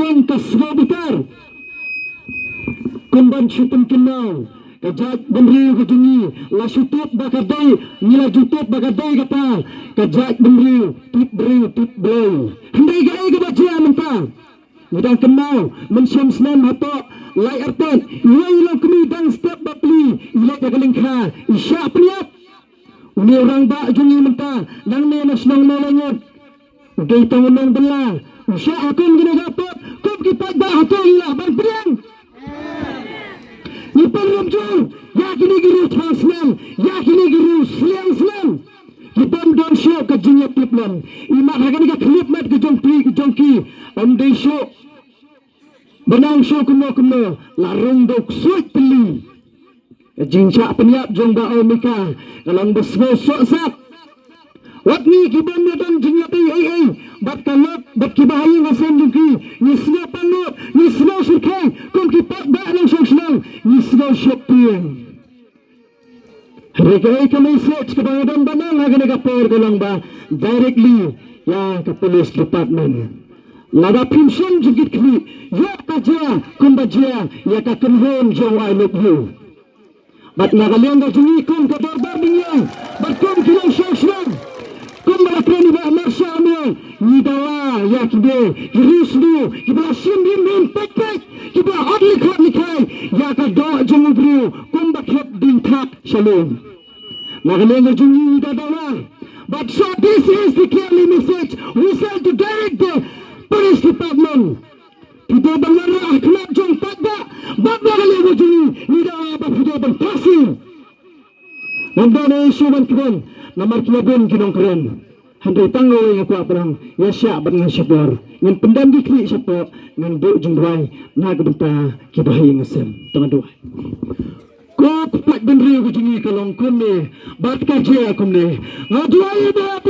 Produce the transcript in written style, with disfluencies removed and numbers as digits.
Kapeng kaswabutar kumban syutum kenal kajak Briew kejungi la syutut bakadai nila jutut bakadai kata kajak Briew tip Briew handai gai ke baca mentang mudang kenal mensyam senan hato lai arten ilai lo kemidang step bapli ilai kagalingka isya Pyniap uni orang ba jungi mentang nang ne nasional melengut udah tangunang belah usya akun gina gapot kup kipat ba hato ilah bang Pyniap ni perum ju yakini giru transmen yakini giru siang kibam don show ke junya tiplan imak hagan ka klip mat ke jongki dei show benang show kuno la Rung do Ksuid Tylli jincha Pyniap jong ba Omeka kalang besgo sok sak wat ni kibam dan junya ai bat kalot bat kibahayi ngasen jongki ni sna panut ni sna surkai kum kipat ba nang senang ni sna shopping regai ka message ke bangadan banang hagan ka por golang ba directly ya ke police department lada pension jugit kli ya kaja kumbaja ya ka kenhon jong I love you bat nagaliang ga jungi kum ka darbar binyang bat kum kilang senang kum balakren ba marsha amyo ni dawa ya kibe risnu kiba sim pek kiba adli khat likai ya ka do jong Briew kum bakhet din thak shalom nagaliang ga jungi ni dawa but so this is the clearly message we send to direct the police department kita bangara akhlak jong pada bab nagaliang ga jungi ni dawa ba fudo bang pasing nandane isuman kibon namar kilabon kinong keren handai tangoy nga kwa parang yasya bat nga syapor ngan pendam dikli syapo ngan do jung duai nagbenta kibahay nga sem teman-teman ko pat Briew kujungi kalong kumne bat ka jia kumne ngaduai ba